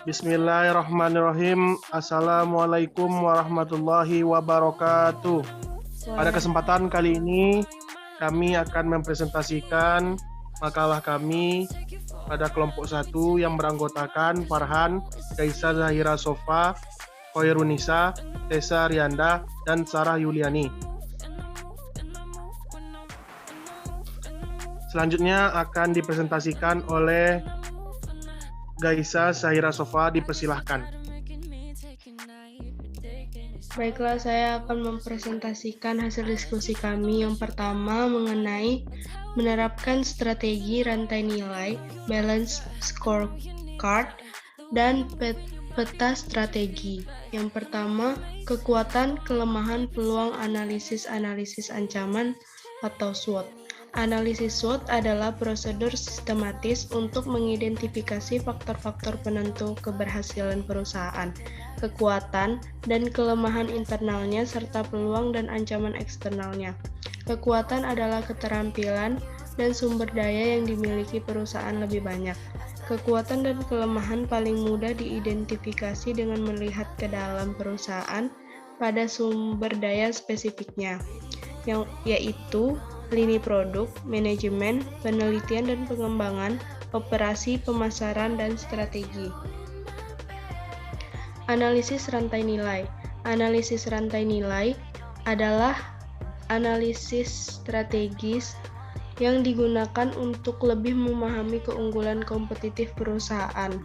Bismillahirrahmanirrahim. Assalamualaikum warahmatullahi wabarakatuh. Pada kesempatan kali ini, kami akan mempresentasikan makalah kami pada kelompok 1 yang beranggotakan Farhan, Gaisa Zahira Sofa, Khairunisa, Tessa Rianda, dan Sarah Yuliani. Selanjutnya akan dipresentasikan oleh Gaisa Zahira Sofa, dipersilahkan. Baiklah, saya akan mempresentasikan hasil diskusi kami. Yang pertama mengenai menerapkan strategi rantai nilai, balance scorecard, dan peta strategi. Yang pertama, kekuatan, kelemahan, peluang, analisis ancaman atau SWOT. Analisis SWOT adalah prosedur sistematis untuk mengidentifikasi faktor-faktor penentu keberhasilan perusahaan, kekuatan dan kelemahan internalnya, serta peluang dan ancaman eksternalnya. Kekuatan adalah keterampilan dan sumber daya yang dimiliki perusahaan lebih banyak. Kekuatan dan kelemahan paling mudah diidentifikasi dengan melihat ke dalam perusahaan pada sumber daya spesifiknya, yaitu lini produk, manajemen, penelitian dan pengembangan, operasi, pemasaran, dan strategi. Analisis rantai nilai. Analisis rantai nilai adalah analisis strategis yang digunakan untuk lebih memahami keunggulan kompetitif perusahaan.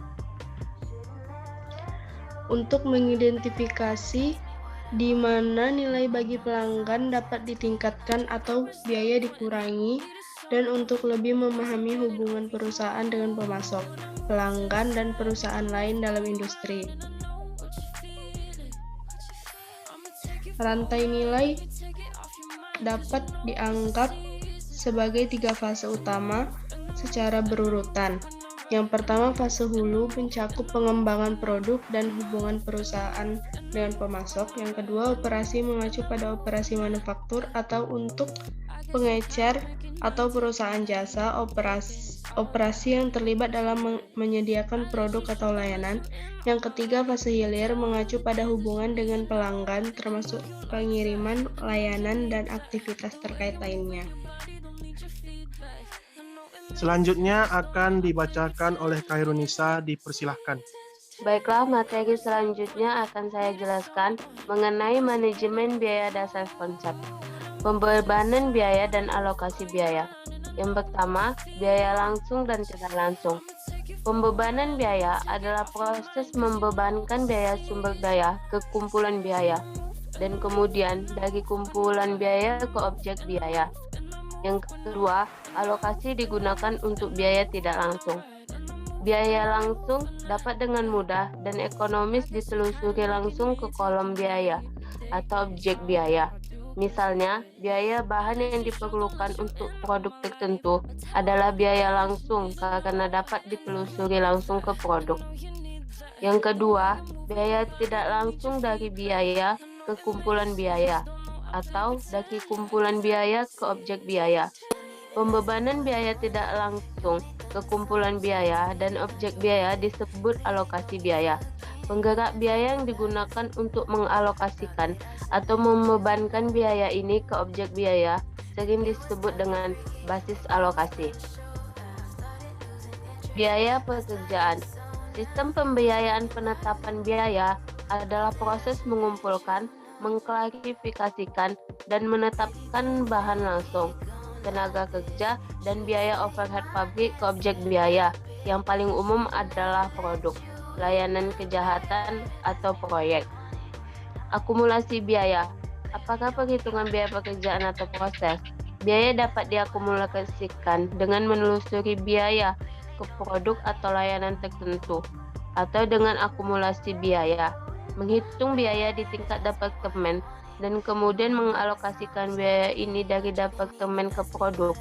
Untuk mengidentifikasi di mana nilai bagi pelanggan dapat ditingkatkan atau biaya dikurangi, dan untuk lebih memahami hubungan perusahaan dengan pemasok, pelanggan, dan perusahaan lain dalam industri. Rantai nilai dapat dianggap sebagai 3 fase utama secara berurutan. Yang pertama, fase hulu mencakup pengembangan produk dan hubungan perusahaan dengan pemasok. Yang kedua, operasi mengacu pada operasi manufaktur atau untuk pengecer atau perusahaan jasa, operasi yang terlibat dalam menyediakan produk atau layanan. Yang ketiga, fase hilir mengacu pada hubungan dengan pelanggan, termasuk pengiriman, layanan, dan aktivitas terkait lainnya. Selanjutnya akan dibacakan oleh Khairunisa, dipersilahkan. Baiklah, materi selanjutnya akan saya jelaskan mengenai manajemen biaya dasar konsep, pembebanan biaya dan alokasi biaya. Yang pertama, biaya langsung dan tidak langsung. Pembebanan biaya adalah proses membebankan biaya sumber daya ke kumpulan biaya, dan kemudian dari kumpulan biaya ke objek biaya. Yang kedua, alokasi digunakan untuk biaya tidak langsung. Biaya langsung dapat dengan mudah dan ekonomis ditelusuri langsung ke kolom biaya atau objek biaya. Misalnya, biaya bahan yang diperlukan untuk produk tertentu adalah biaya langsung karena dapat ditelusuri langsung ke produk. Yang kedua, biaya tidak langsung dari biaya ke kumpulan biaya atau dari kumpulan biaya ke objek biaya. Pembebanan biaya tidak langsung ke kumpulan biaya dan objek biaya disebut alokasi biaya. Penggerak biaya yang digunakan untuk mengalokasikan atau membebankan biaya ini ke objek biaya sering disebut dengan basis alokasi. Biaya pekerjaan. Sistem pembiayaan penetapan biaya adalah proses mengumpulkan, mengklarifikasikan, dan menetapkan bahan langsung, tenaga kerja, dan biaya overhead pabrik ke objek biaya. Yang paling umum adalah produk, layanan kejahatan, atau proyek. Akumulasi biaya. Apakah perhitungan biaya pekerjaan atau proses? Biaya dapat diakumulasikan dengan menelusuri biaya ke produk atau layanan tertentu, atau dengan akumulasi biaya, menghitung biaya di tingkat departemen, dan kemudian mengalokasikan biaya ini dari departemen ke produk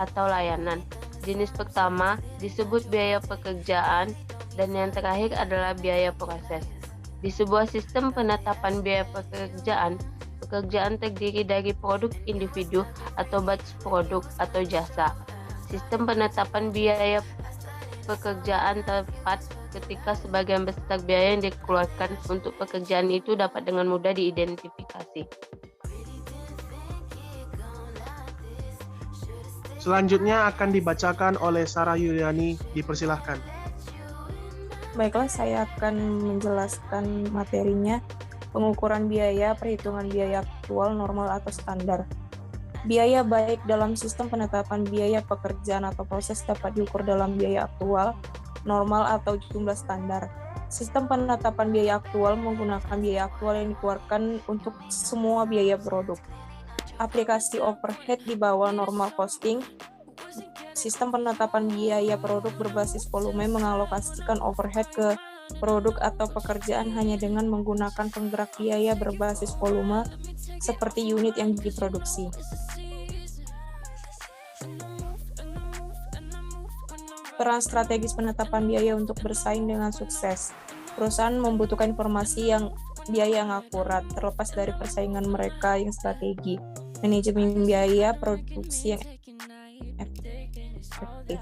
atau layanan. Jenis pertama disebut biaya pekerjaan, dan yang terakhir adalah biaya proses. Di sebuah sistem penetapan biaya pekerjaan terdiri dari produk individu atau batch produk atau jasa. Sistem penetapan biaya pekerjaan tepat ketika sebagian besar biaya yang dikeluarkan untuk pekerjaan itu dapat dengan mudah diidentifikasi. Selanjutnya akan dibacakan oleh Sarah Yuliani, dipersilahkan. Baiklah, saya akan menjelaskan materinya. Pengukuran biaya, perhitungan biaya aktual, normal atau standar. Biaya baik dalam sistem penetapan biaya pekerjaan atau proses dapat diukur dalam biaya aktual, normal atau jumlah standar. Sistem penetapan biaya aktual menggunakan biaya aktual yang dikeluarkan untuk semua biaya produk. Aplikasi overhead di bawah normal costing. Sistem penetapan biaya produk berbasis volume mengalokasikan overhead ke produk atau pekerjaan hanya dengan menggunakan penggerak biaya berbasis volume seperti unit yang diproduksi. Peran strategis penetapan biaya untuk bersaing dengan sukses. Perusahaan membutuhkan informasi biaya yang akurat, terlepas dari persaingan mereka yang strategi. Manajemen biaya produksi yang efektif.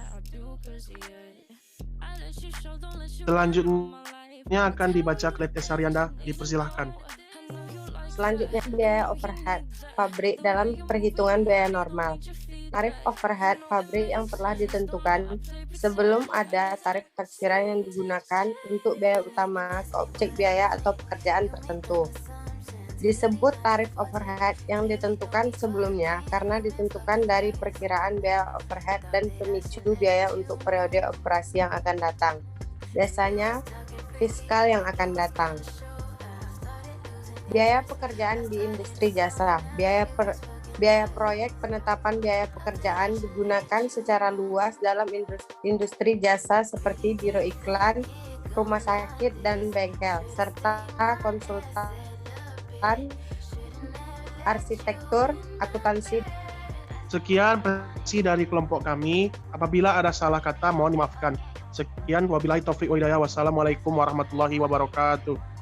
Selanjutnya akan dibaca Klete Saryanda, dipersilahkan. Selanjutnya biaya overhead pabrik dalam perhitungan biaya normal. Tarif overhead pabrik yang telah ditentukan sebelum ada tarif taksiran yang digunakan untuk biaya utama ke objek biaya atau pekerjaan tertentu. Disebut tarif overhead yang ditentukan sebelumnya karena ditentukan dari perkiraan biaya overhead dan pemicu biaya untuk periode operasi yang akan datang. Biasanya fiskal yang akan datang. Biaya pekerjaan di industri jasa. Biaya proyek penetapan biaya pekerjaan digunakan secara luas dalam industri jasa seperti biro iklan, rumah sakit, dan bengkel, serta konsultan, arsitektur, akuntansi. Sekian presentasi dari kelompok kami. Apabila ada salah kata, mohon dimaafkan. Sekian, wabillahi taufiq wa hidayah. Wassalamualaikum warahmatullahi wabarakatuh.